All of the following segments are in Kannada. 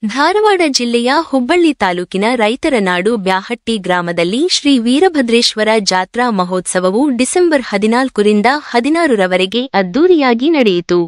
ಧಾರವಾಡ ಜಿಲ್ಲೆಯ ಹುಬ್ಬಳ್ಳಿ ತಾಲೂಕಿನ ರೈತರ ನಾಡು ಬ್ಯಾಹಟ್ಟಿ ಗ್ರಾಮದಲ್ಲಿ ಶ್ರೀ ವೀರಭದ್ರೇಶ್ವರ ಜಾತ್ರಾ ಮಹೋತ್ಸವವು ಡಿಸೆಂಬರ್ 14ರಿಂದ 16ರವರೆಗೆ ಅದ್ದೂರಿಯಾಗಿ ನಡೆಯಿತು.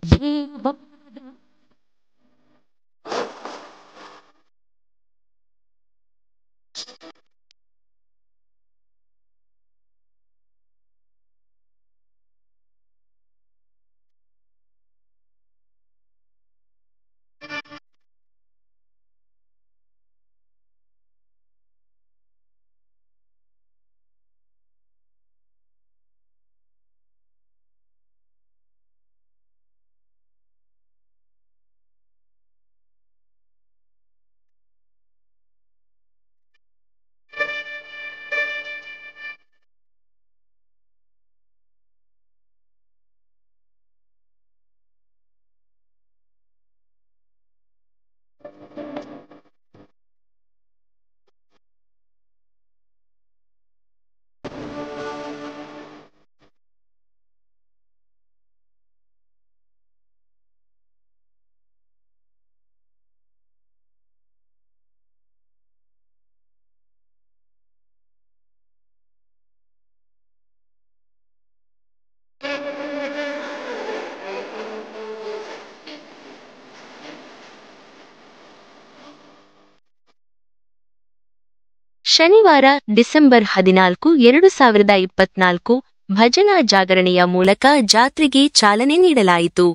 ಶನಿವಾರ ಡಿಸೆಂಬರ್ 14, 2024 ಭಜನಾ ಜಾಗರಣೆಯ ಮೂಲಕ ಜಾತ್ರೆಗೆ ಚಾಲನೆ ನೀಡಲಾಯಿತು.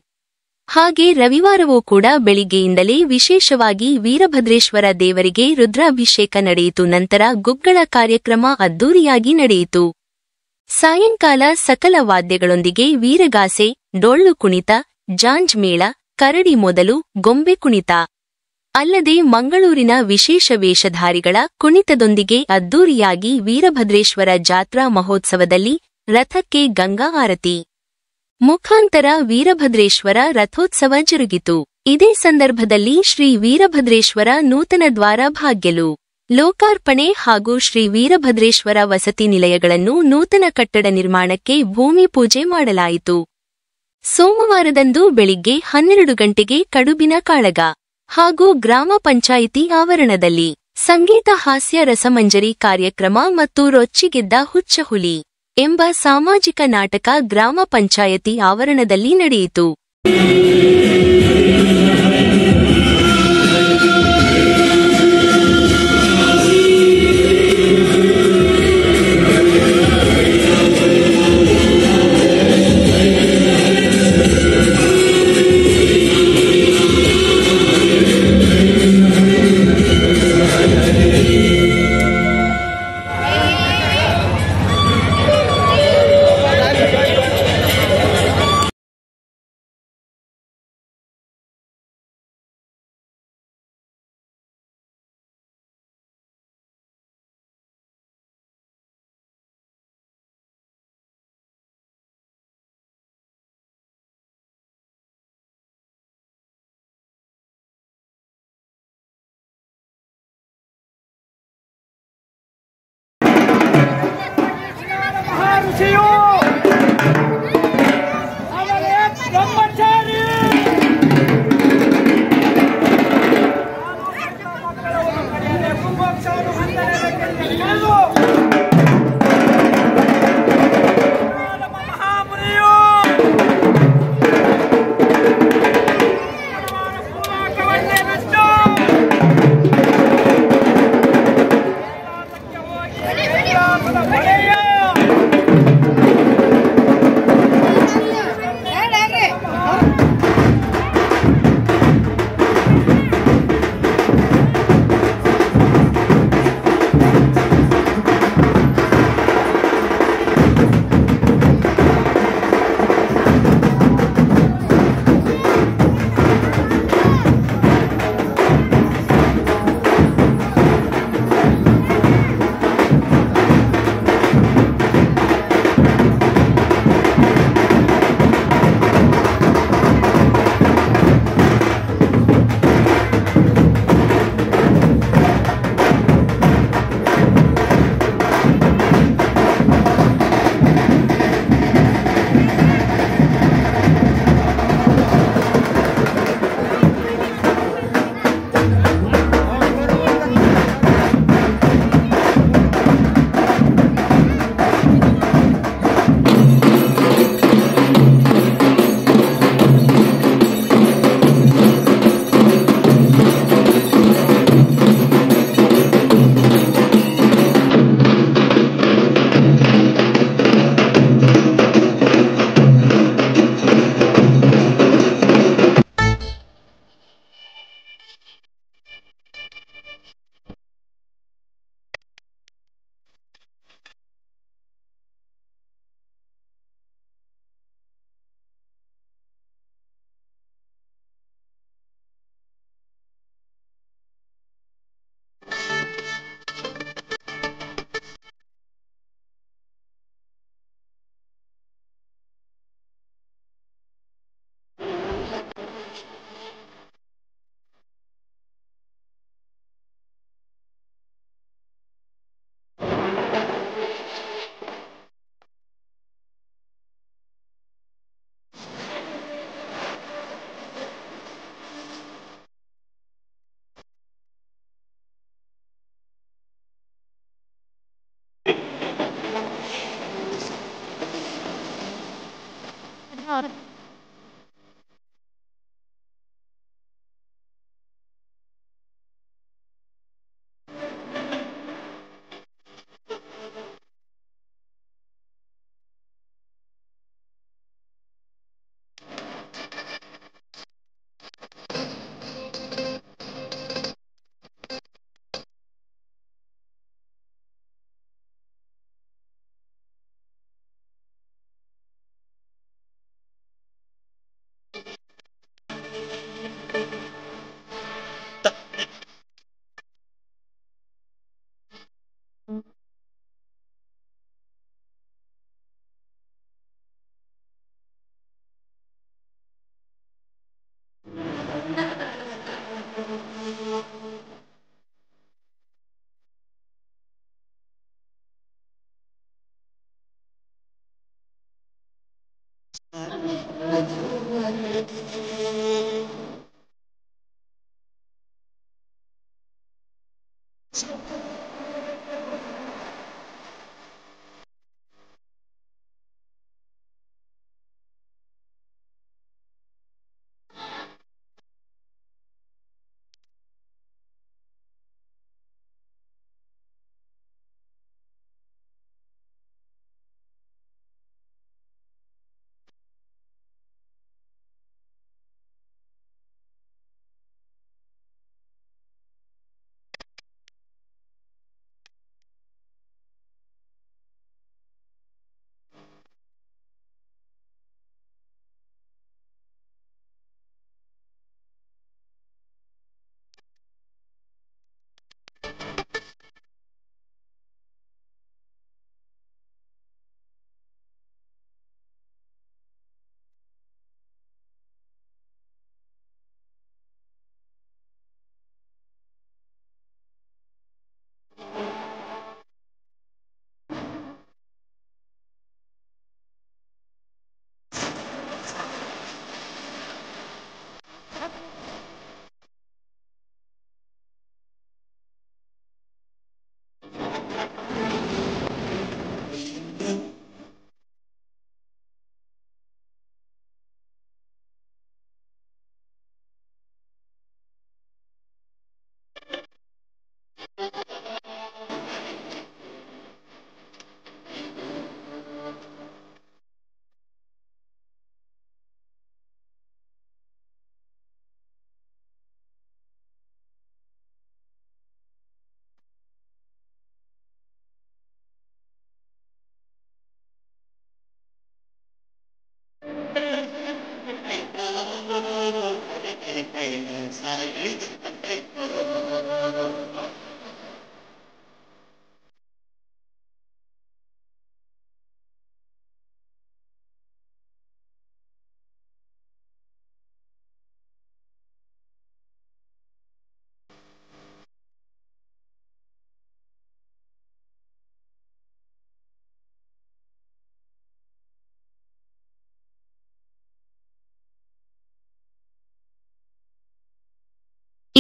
ಹಾಗೆ ರವಿವಾರವೂ ಕೂಡ ಬೆಳಿಗ್ಗೆಯಿಂದಲೇ ವಿಶೇಷವಾಗಿ ವೀರಭದ್ರೇಶ್ವರ ದೇವರಿಗೆ ರುದ್ರಾಭಿಷೇಕ ನಡೆಯಿತು. ನಂತರ ಗುಗ್ಗಳ ಕಾರ್ಯಕ್ರಮ ಅದ್ದೂರಿಯಾಗಿ ನಡೆಯಿತು. ಸಾಯಂಕಾಲ ಸಕಲ ವಾದ್ಯಗಳೊಂದಿಗೆ ವೀರಗಾಸೆ, ಡೊಳ್ಳು ಕುಣಿತ, ಜಾಂಜ್ ಮೇಳ, ಕರಡಿ ಮೊದಲು, ಗೊಂಬೆ ಕುಣಿತ ಅಲ್ಲದೆ ಮಂಗಳೂರಿನ ವಿಶೇಷ ವೇಷಧಾರಿಗಳ ಕುಣಿತದೊಂದಿಗೆ ಅದ್ದೂರಿಯಾಗಿ ವೀರಭದ್ರೇಶ್ವರ ಜಾತ್ರಾ ಮಹೋತ್ಸವದಲ್ಲಿ ರಥಕ್ಕೆ ಗಂಗಾ ಆರತಿ ಮುಖಾಂತರ ವೀರಭದ್ರೇಶ್ವರ ರಥೋತ್ಸವ ಜರುಗಿತು. ಇದೇ ಸಂದರ್ಭದಲ್ಲಿ ಶ್ರೀ ವೀರಭದ್ರೇಶ್ವರ ನೂತನ ದ್ವಾರ ಭಾಗ್ಯಲು ಲೋಕಾರ್ಪಣೆ ಹಾಗೂ ಶ್ರೀ ವೀರಭದ್ರೇಶ್ವರ ವಸತಿ ನಿಲಯಗಳನ್ನು ನೂತನ ಕಟ್ಟಡ ನಿರ್ಮಾಣಕ್ಕೆ ಭೂಮಿ ಪೂಜೆ ಮಾಡಲಾಯಿತು. ಸೋಮವಾರದಂದು ಬೆಳಿಗ್ಗೆ 12 ಗಂಟೆಗೆ ಕಡುಬಿನ ಕಾಳಗ ಹಾಗೂ ಗ್ರಾಮ ಪಂಚಾಯಿತಿ ಆವರಣದಲ್ಲಿ ಸಂಗೀತ ಹಾಸ್ಯ ರಸಮಂಜರಿ ಕಾರ್ಯಕ್ರಮ ಮತ್ತು ರೊಚ್ಚಿಗೆದ್ದ ಹುಚ್ಚ ಹುಲಿ ಎಂಬ ಸಾಮಾಜಿಕ ನಾಟಕ ಗ್ರಾಮ ಪಂಚಾಯಿತಿ ಆವರಣದಲ್ಲಿ ನಡೆಯಿತು.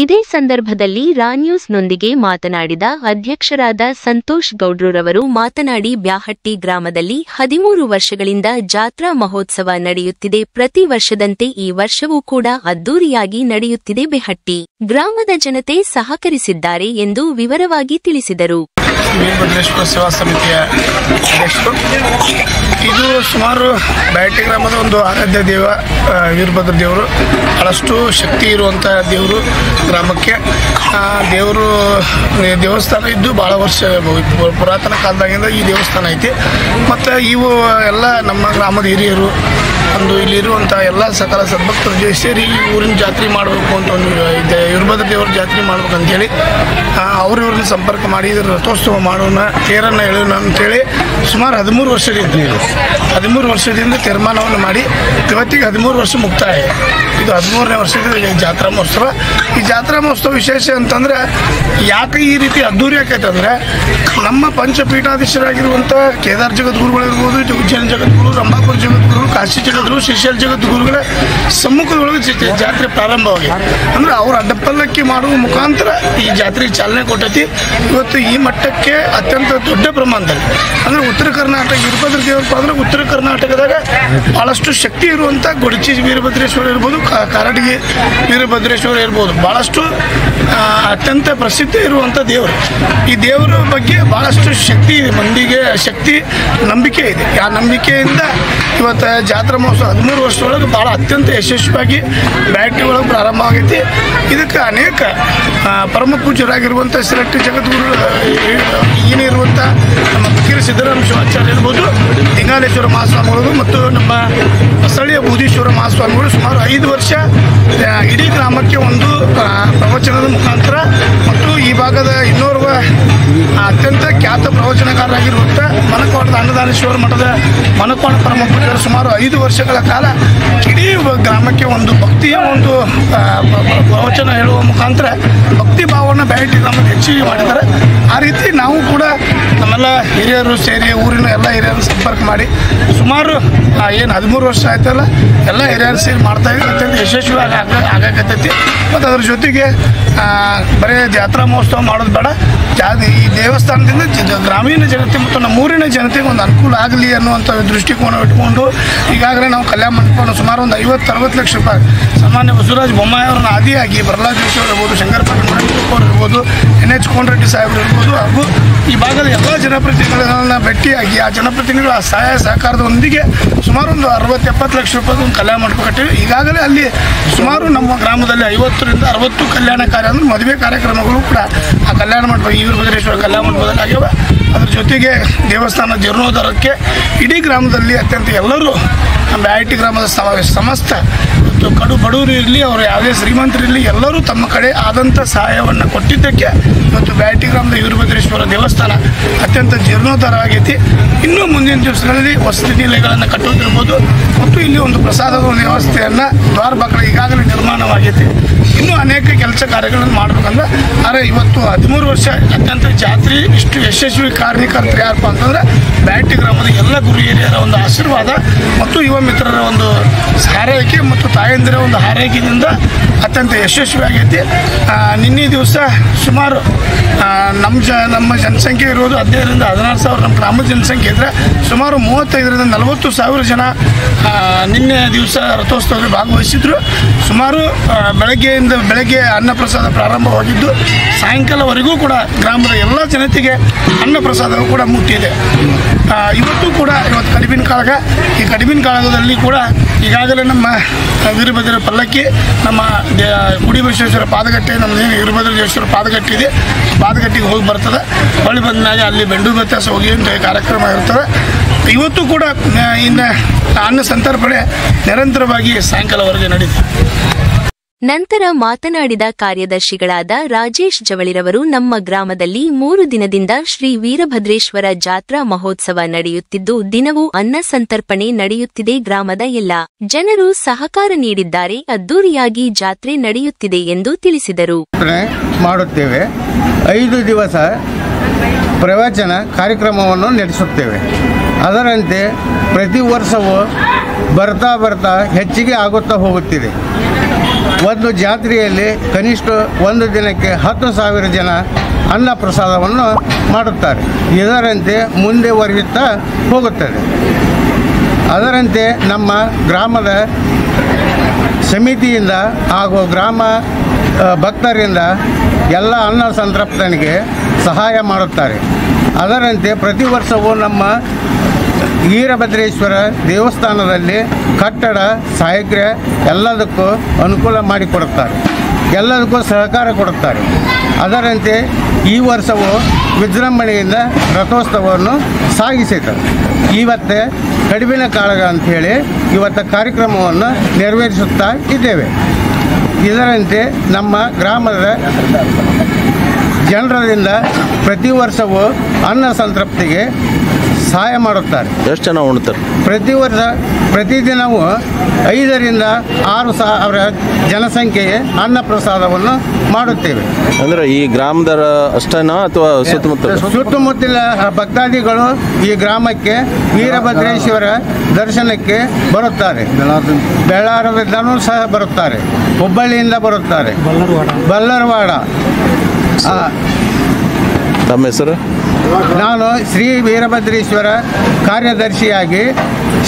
ಇದೇ ಸಂದರ್ಭದಲ್ಲಿ ರಾ ನ್ಯೂಸ್ನೊಂದಿಗೆ ಮಾತನಾಡಿದ ಅಧ್ಯಕ್ಷರಾದ ಸಂತೋಷ್ ಗೌಡ್ರವರು ಮಾತನಾಡಿ ಬ್ಯಾಹಟ್ಟಿ ಗ್ರಾಮದಲ್ಲಿ 13 ವರ್ಷಗಳಿಂದ ಜಾತ್ರಾ ಮಹೋತ್ಸವ ನಡೆಯುತ್ತಿದೆ. ಪ್ರತಿ ವರ್ಷದಂತೆ ಈ ವರ್ಷವೂ ಕೂಡ ಅದ್ದೂರಿಯಾಗಿ ನಡೆಯುತ್ತಿದೆ. ಬೆಹಟ್ಟಿ ಗ್ರಾಮದ ಜನತೆ ಸಹಕರಿಸಿದ್ದಾರೆ ಎಂದು ವಿವರವಾಗಿ ತಿಳಿಸಿದರು. ವೀರಭದ್ರೇಶ್ವರ ಸೇವಾ ಸಮಿತಿಯ ಅಧ್ಯಕ್ಷರು. ಇದು ಸುಮಾರು ಬ್ಯಾಹಟ್ಟಿ ಗ್ರಾಮದ ಒಂದು ಆರಾಧ್ಯ ದೇವ ವೀರಭದ್ರ ದೇವರು. ಬಹಳಷ್ಟು ಶಕ್ತಿ ಇರುವಂಥ ದೇವರು. ಗ್ರಾಮಕ್ಕೆ ದೇವರು ದೇವಸ್ಥಾನ ಇದ್ದು ಭಾಳ ವರ್ಷ ಪುರಾತನ ಕಾಲದಾಗಿಂದ ಈ ದೇವಸ್ಥಾನ ಐತಿ. ಮತ್ತು ಇವು ಎಲ್ಲ ನಮ್ಮ ಗ್ರಾಮದ ಹಿರಿಯರು ಒಂದು ಇಲ್ಲಿರುವಂಥ ಎಲ್ಲ ಸಕಲ ಸದ್ಭಕ್ತರು ಸೇರಿ ಊರಿನ ಜಾತ್ರೆ ಮಾಡಬೇಕು ಅಂತ ಒಂದು ವೀರಭದ್ರ ದೇವ್ರ ಜಾತ್ರೆ ಮಾಡ್ಬೇಕಂತೇಳಿ ಅವ್ರನ್ನ ಸಂಪರ್ಕ ಮಾಡಿ ಇದ್ರ ರಥೋತ್ಸವ ಮಾಡೋಣ, ತೇರನ್ನು ಎಳೆಯೋಣ ಅಂತೇಳಿ ಸುಮಾರು 13 ವರ್ಷದಿಂದ ತೀರ್ಮಾನವನ್ನು ಮಾಡಿ ಇವತ್ತಿಗೆ 13 ವರ್ಷ ಮುಕ್ತಾಯ. ಇದು 13ನೇ ವರ್ಷದ ಜಾತ್ರಾ ಮಹೋತ್ಸವ. ಈ ಜಾತ್ರಾ ಮಹೋತ್ಸವ ವಿಶೇಷ ಅಂತಂದ್ರೆ ಯಾಕೆ ಈ ರೀತಿ ಅದ್ದೂರಿ ಆಕೈತೆ ಅಂದರೆ ನಮ್ಮ ಪಂಚಪೀಠಾಧೀಶರಾಗಿರುವಂಥ ಕೇದಾರ್ ಜಗದ್ಗುರುಗಳಿರ್ಬೋದು, ಉಜ್ಜೈನ ಜಗದ್ಗುರು, ರಂಭಾಪುರ ಜಗದ್ಗುರು, ಕಾಶಿ ಜಗದ್ಗುರು, ಶ್ರೀಶೈಲ ಜಗದ್ಗುರುಗಳ ಸಮ್ಮುಖದೊಳಗೆ ಜಾತ್ರೆ ಪ್ರಾರಂಭವಾಗಿದೆ. ಅಂದ್ರೆ ಅವ್ರ ಅಡ್ಡಪಲ್ಲಕ್ಕಿ ಮಾಡುವ ಮುಖಾಂತರ ಈ ಜಾತ್ರೆಗೆ ಚಾಲನೆ ಕೊಟ್ಟೈತಿ. ಇವತ್ತು ಈ ಮಟ್ಟಕ್ಕೆ ಅತ್ಯಂತ ದೊಡ್ಡ ಪ್ರಮಾಣದಲ್ಲಿ ಅಂದರೆ ಉತ್ತರ ಕರ್ನಾಟಕ ವೀರಭದ್ರ ದೇವರಪ್ಪ ಅಂದ್ರೆ ಉತ್ತರ ಕರ್ನಾಟಕದಾಗ ಭಾಳಷ್ಟು ಶಕ್ತಿ ಇರುವಂಥ ಗೊಡಚಿ ವೀರಭದ್ರೇಶ್ವರ ಇರ್ಬೋದು, ಕಾರಟಗಿ ವೀರಭದ್ರೇಶ್ವರ ಇರ್ಬೋದು, ಭಾಳಷ್ಟು ಅತ್ಯಂತ ಪ್ರಸಿದ್ಧಿ ಇರುವಂಥ ದೇವರು. ಈ ದೇವರ ಬಗ್ಗೆ ಭಾಳಷ್ಟು ಶಕ್ತಿ ಮಂದಿಗೆ ಶಕ್ತಿ ನಂಬಿಕೆ ಇದೆ. ಆ ನಂಬಿಕೆಯಿಂದ ಇವತ್ತು ಜಾತ್ರಾ ಮಹೋತ್ಸವ 13 ವರ್ಷದೊಳಗೆ ಭಾಳ ಅತ್ಯಂತ ಯಶಸ್ವಿಯಾಗಿ ಬ್ಯಾಹಟ್ಟಿ ಒಳಗೆ ಪ್ರಾರಂಭ ಆಗೈತಿ. ಇದಕ್ಕೆ ಅನೇಕ ಪರಮ ಪೂಜ್ಯರಾಗಿರುವಂಥ ಶ್ರೀ ಜಗದ್ಗುರು ಏನಿರುವಂಥ ನಮ್ಮ ಫಕೀರ ಸಿದ್ದರಾಮ ಶಿವಾಚಾರ್ಯ ಇರ್ಬೋದು, ಲಿಂಗಾಲೇಶ್ವರ ಮಹಾಸ್ವಾಮಿಗಳು ಮತ್ತು ನಮ್ಮ ಸ್ಥಳೀಯ ಬೂದೀಶ್ವರ ಮಹಾಸ್ವಾಮಿಗಳು ಸುಮಾರು 5 ವರ್ಷ ಇಡೀ ಗ್ರಾಮಕ್ಕೆ ಒಂದು ಪ್ರವಚನದ ಮುಖಾಂತರ ಮತ್ತು ಈ ಭಾಗದ ಇನ್ನೋರ್ವ ಅತ್ಯಂತ ಖ್ಯಾತ ಪ್ರವಚನಕಾರರಾಗಿರುವಂಥ ಮನಕೋಟದ ಅನ್ನದಾನೇಶ್ವರ ಮಠದ ಮನಕೋಟ ಪರಮ ಪೂಜ್ಯರು ಸುಮಾರು 5 ವರ್ಷಗಳ ಕಾಲ ಇಡೀ ಗ್ರಾಮಕ್ಕೆ ಒಂದು ಭಕ್ತಿಯ ಒಂದು ಪ್ರವಚನ ಹೇಳುವ ಮುಖಾಂತರ ಭಕ್ತಿ ಭಾವವನ್ನು ಬ್ಯಾಹಟ್ಟಿ ಗ್ರಾಮಕ್ಕೆ ಹೆಚ್ಚಿಗೆ ಮಾಡಿದ್ದಾರೆ. ಆ ರೀತಿ ನಾವು ಕೂಡ ನಮ್ಮೆಲ್ಲ ಹಿರಿಯರು ಸೇರಿ ಊರಿನ ಎಲ್ಲ ಹಿರಿಯರನ್ನು ಸಂಪರ್ಕ ಮಾಡಿ ಸುಮಾರು ಏನು 13 ವರ್ಷ ಆಯ್ತಲ್ಲ ಎಲ್ಲ ಹಿರಿಯರು ಸೇರಿ ಮಾಡ್ತಾ ಇದ್ದೀವಿ. ಅತ್ಯಂತ ಯಶಸ್ವಿಯಾಗಿ ಆಗಕತ್ತೈತಿ. ಮತ್ತು ಅದ್ರ ಜೊತೆಗೆ ಬರೀ ಜಾತ್ರಾ ಮಹೋತ್ಸವ ಮಾಡೋದು ಬೇಡ, ಈ ದೇವಸ್ಥಾನದಿಂದ ಗ್ರಾಮೀಣ ಜನತೆ ಮತ್ತು ನಮ್ಮ ಊರಿನ ಜನತೆಗೆ ಒಂದು ಅನುಕೂಲ ಆಗಲಿ ಅನ್ನುವಂಥ ದೃಷ್ಟಿಕೋನ ಇಟ್ಕೊಂಡು ಈಗಾಗಲೇ ನಾವು ಕಲ್ಯಾಣ ಮಂಟಪವನ್ನು ಸುಮಾರು ಒಂದು 50-60 ಲಕ್ಷ ರೂಪಾಯಿ ಸಾಮಾನ್ಯ ಬಸವರಾಜ ಬೊಮ್ಮಾಯಿ ಅವ್ರನ್ನ ಆದಿಯಾಗಿ ಪ್ರಹ್ಲಾದ್ ಜೋಶಿ ಅವರು ಇರ್ಬೋದು, ಶಂಕರ ಪಾಟೀಲ್ ಅವರು ಇರ್ಬೋದು, NH ಕೋನರೆಡ್ಡಿ ಸಾಹೇಬರು ಇರ್ಬೋದು, ಹಾಗೂ ಈ ಭಾಗದ ಎಲ್ಲ ಜನಪ್ರತಿನಿಧಿಗಳನ್ನ ಭೇಟಿಯಾಗಿ ಆ ಜನಪ್ರತಿನಿಧಿಗಳ ಸಹಾಯ ಸಹಕಾರದೊಂದಿಗೆ ಸುಮಾರು ಒಂದು 60-70 ಲಕ್ಷ ರೂಪಾಯಿ ಒಂದು ಕಲ್ಯಾಣ ಮಂಟಪ ಕಟ್ಟಿವಿ. ಈಗಾಗಲೇ ಅಲ್ಲಿ ಸುಮಾರು ನಮ್ಮ ಗ್ರಾಮದಲ್ಲಿ 50ರಿಂದ 60 ಕಲ್ಯಾಣ ಕಾರ್ಯ ಅಂದರೆ ಮದುವೆ ಕಾರ್ಯಕ್ರಮಗಳು ಕೂಡ ಆ ಕಲ್ಯಾಣ ಮಂಟಪ ಈ ವೀರಭದ್ರೇಶ್ವರ ಕಲ್ಯಾಣ ಮಂಟಪದಲ್ಲಿ ಆಗ್ಯಾವ. ಅದ್ರ ಜೊತೆಗೆ ದೇವಸ್ಥಾನ ಜೀರ್ಣೋದ್ಧಾರಕ್ಕೆ ಇಡೀ ಗ್ರಾಮದಲ್ಲಿ ಅತ್ಯಂತ ಎಲ್ಲರೂ ಬ್ಯಾಹಟ್ಟಿ ಗ್ರಾಮದ ಸಮಸ್ತ ಕಡು ಬಡವರು ಇರಲಿ, ಅವರು ಯಾವುದೇ ಶ್ರೀಮಂತರಿರಲಿ, ಎಲ್ಲರೂ ತಮ್ಮ ಕಡೆ ಆದಂಥ ಸಹಾಯವನ್ನು ಕೊಟ್ಟಿದ್ದಕ್ಕೆ ಇವತ್ತು ಬ್ಯಾಹಟ್ಟಿ ಗ್ರಾಮದ ವೀರಭದ್ರೇಶ್ವರ ದೇವಸ್ಥಾನ ಅತ್ಯಂತ ಜೀರ್ಣೋದ್ಧಾರ ಆಗೈತಿ. ಇನ್ನೂ ಮುಂದಿನ ದಿವಸಗಳಲ್ಲಿ ವಸತಿ ನಿಲಯಗಳನ್ನು ಕಟ್ಟೋದಿರ್ಬೋದು ಮತ್ತು ಇಲ್ಲಿ ಒಂದು ಪ್ರಸಾದದ ಒಂದು ವ್ಯವಸ್ಥೆಯನ್ನು ದ್ವಾರ ಬಾಗಿಲು ಈಗಾಗಲೇ ನಿರ್ಮಾಣವಾಗೈತಿ. ಇನ್ನೂ ಅನೇಕ ಕೆಲಸ ಕಾರ್ಯಗಳನ್ನು ಮಾಡಬೇಕಂದ್ರೆ ಆದರೆ ಇವತ್ತು 13 ವರ್ಷ ಅತ್ಯಂತ ಜಾತ್ರೆ ಇಷ್ಟು ಯಶಸ್ವಿ ಕಾರಣಕರ್ತರು ಯಾರಪ್ಪ ಅಂತಂದ್ರೆ ಬ್ಯಾಹಟ್ಟಿ ಗ್ರಾಮದ ಎಲ್ಲ ಗುರು ಹಿರಿಯರ ಒಂದು ಆಶೀರ್ವಾದ ಮತ್ತು ಯುವ ಮಿತ್ರರ ಒಂದು ಹಾರೈಕೆ ಮತ್ತು ತಾಯಂದಿರ ಒಂದು ಹಾರೈಕೆಯಿಂದ ಅತ್ಯಂತ ಯಶಸ್ವಿಯಾಗೈತಿ. ನಿನ್ನೆ ದಿವಸ ಸುಮಾರು ನಮ್ಮ ಜನಸಂಖ್ಯೆ ಇರೋದು 15ರಿಂದ 16,000. ನಮ್ಮ ಗ್ರಾಮದ ಜನಸಂಖ್ಯೆ ಇದ್ದರೆ ಸುಮಾರು 35ರಿಂದ 40,000 ಜನ ನಿನ್ನೆ ದಿವಸ ರಥೋತ್ಸವದಲ್ಲಿ ಭಾಗವಹಿಸಿದ್ರು. ಸುಮಾರು ಬೆಳಗ್ಗೆ ಅನ್ನಪ್ರಸಾದ ಪ್ರಾರಂಭವಾಗಿದ್ದು ಸಾಯಂಕಾಲವರೆಗೂ ಕೂಡ ಗ್ರಾಮದ ಎಲ್ಲ ಜನತೆಗೆ ಅನ್ನಪ್ರಸಾದವು ಕೂಡ ಮುಟ್ಟಿದೆ. ಇವತ್ತು ಕಡಿಬಿನ ಕಾಳಗ, ಈ ಕಡಿಬಿನ ಕಾಳಗದಲ್ಲಿ ಕೂಡ ಈಗಾಗಲೇ ನಮ್ಮ ವೀರಭದ್ರ ಪಲ್ಲಕ್ಕಿ ನಮ್ಮ ಗುಡಿ ಬಸವೇಶ್ವರ ಪಾದಗಟ್ಟೆ ನಮ್ಮದೇನು ವೀರಭದ್ರೇಶ್ವರ ಪಾದಗಟ್ಟೆ ಇದೆ, ಪಾದಗಟ್ಟಿಗೆ ಹೋಗಿ ಬರ್ತದೆ. ಹೊಳ್ಳಿ ಬಂದಾಗ ಅಲ್ಲಿ ಬೆಂಡು ವ್ಯತ್ಯಾಸ ಹೋಗಿ ಅಂತ ಕಾರ್ಯಕ್ರಮ ಇರ್ತದೆ. ಇವತ್ತು ಕೂಡ ಇನ್ನು ಅನ್ನ ಸಂತರ್ಪಣೆ ನಿರಂತರವಾಗಿ ಸಾಯಂಕಾಲವರೆಗೆ ನಡೀತದೆ. ನಂತರ ಮಾತನಾಡಿದ ಕಾರ್ಯದರ್ಶಿಗಳಾದ ರಾಜೇಶ್ ಜವಳಿರವರು, ನಮ್ಮ ಗ್ರಾಮದಲ್ಲಿ 3 ದಿನದಿಂದ ಶ್ರೀ ವೀರಭದ್ರೇಶ್ವರ ಜಾತ್ರಾ ಮಹೋತ್ಸವ ನಡೆಯುತ್ತಿದ್ದು ದಿನವೂ ಅನ್ನ ಸಂತರ್ಪಣೆ ನಡೆಯುತ್ತಿದೆ. ಗ್ರಾಮದ ಎಲ್ಲ ಜನರು ಸಹಕಾರ ನೀಡಿದ್ದಾರೆ. ಅದ್ದೂರಿಯಾಗಿ ಜಾತ್ರೆ ನಡೆಯುತ್ತಿದೆ ಎಂದು ತಿಳಿಸಿದರು. ಮಾಡುತ್ತೇವೆ. 5 ದಿವಸ ಪ್ರವಚನ ಕಾರ್ಯಕ್ರಮವನ್ನು ನಡೆಸುತ್ತೇವೆ. ಅದರಂತೆ ಪ್ರತಿ ವರ್ಷವೂ ಬರ್ತಾ ಬರ್ತಾ ಹೆಚ್ಚಿಗೆ ಆಗುತ್ತಾ ಹೋಗುತ್ತಿದೆ. ಒಂದು ಜಾತ್ರೆಯಲ್ಲಿ ಕನಿಷ್ಠ ಒಂದು ದಿನಕ್ಕೆ 10,000 ಜನ ಅನ್ನ ಪ್ರಸಾದವನ್ನು ಮಾಡುತ್ತಾರೆ. ಇದರಂತೆ ಮುಂದುವರಿಯುತ್ತಾ ಹೋಗುತ್ತದೆ. ಅದರಂತೆ ನಮ್ಮ ಗ್ರಾಮದ ಸಮಿತಿಯಿಂದ ಹಾಗೂ ಗ್ರಾಮ ಭಕ್ತರಿಂದ ಎಲ್ಲ ಅನ್ನ ಸಂತರ್ಪಣೆಗೆ ಸಹಾಯ ಮಾಡುತ್ತಾರೆ. ಅದರಂತೆ ಪ್ರತಿ ವರ್ಷವೂ ನಮ್ಮ ವೀರಭದ್ರೇಶ್ವರ ದೇವಸ್ಥಾನದಲ್ಲಿ ಕಟ್ಟಡ ಸಾಹಿತ್ಯ ಎಲ್ಲದಕ್ಕೂ ಅನುಕೂಲ ಮಾಡಿಕೊಡುತ್ತಾರೆ, ಎಲ್ಲದಕ್ಕೂ ಸಹಕಾರ ಕೊಡುತ್ತಾರೆ. ಅದರಂತೆ ಈ ವರ್ಷವೂ ವಿಜೃಂಭಣೆಯಿಂದ ರಥೋತ್ಸವವನ್ನು ಸಾಗಿಸಿದರು. ಇವತ್ತೇ ಕಡಿಬಿನ ಕಾಳಗ ಅಂಥೇಳಿ ಇವತ್ತು ಕಾರ್ಯಕ್ರಮವನ್ನು ನೆರವೇರಿಸುತ್ತಾ ಇದ್ದೇವೆ. ಇದರಂತೆ ನಮ್ಮ ಗ್ರಾಮದ ಜನರಿಂದ ಪ್ರತಿ ವರ್ಷವೂ ಅನ್ನ ಸಂತೃಪ್ತಿಗೆ ಸಹಾಯ ಮಾಡುತ್ತಾರೆ. ಎಷ್ಟು ಜನ ಉಣ್ತಾರೆ? ಪ್ರತಿ ವರ್ಷ ಪ್ರತಿದಿನವೂ 5 ರಿಂದ 6 ಸಾವಿರ ಜನಸಂಖ್ಯೆಗೆ ಅನ್ನ ಪ್ರಸಾದವನ್ನು ಮಾಡುತ್ತೇವೆ. ಅಂದರೆ ಈ ಗ್ರಾಮದ ಅಷ್ಟೇನಾ ಅಥವಾ ಸುತ್ತಮುತ್ತಲ ಭಕ್ತಾದಿಗಳು ಈ ಗ್ರಾಮಕ್ಕೆ ವೀರಭದ್ರೇಶ್ವರ ದರ್ಶನಕ್ಕೆ ಬರುತ್ತಾರೆ. ಬೆಳ್ಳಾರದಿಂದನೂ ಸಹ ಬರುತ್ತಾರೆ, ಹುಬ್ಬಳ್ಳಿಯಿಂದ ಬರುತ್ತಾರೆ, ಬಲ್ಲರವಾಡ. ತಮ್ಮ ಹೆಸರು? ನಾನು ಶ್ರೀ ವೀರಭದ್ರೇಶ್ವರ ಕಾರ್ಯದರ್ಶಿಯಾಗಿ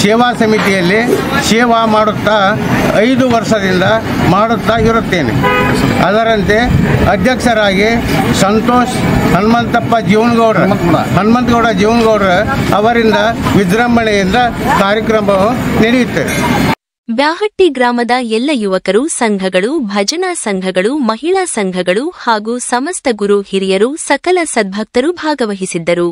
ಸೇವಾ ಸಮಿತಿಯಲ್ಲಿ ಸೇವಾ ಮಾಡುತ್ತಾ 5 ವರ್ಷದಿಂದ ಮಾಡುತ್ತಾ ಇರುತ್ತೇನೆ. ಅದರಂತೆ ಅಧ್ಯಕ್ಷರಾಗಿ ಸಂತೋಷ್ ಹನುಮಂತಪ್ಪ ಜೀವನಗೌಡ ಅವರಿಂದ ವಿಜೃಂಭಣೆಯಿಂದ ಕಾರ್ಯಕ್ರಮವು ನಡೆಯುತ್ತದೆ. ಬ್ಯಾಹಟ್ಟಿ ಗ್ರಾಮದ ಎಲ್ಲ ಯುವಕರು ಸಂಘಗಳು, ಭಜನಾ ಸಂಘಗಳು, ಮಹಿಳಾ ಸಂಘಗಳು ಹಾಗೂ ಸಮಸ್ತ ಗುರು ಹಿರಿಯರು, ಸಕಲ ಸದ್ಭಕ್ತರು ಭಾಗವಹಿಸಿದ್ದರು.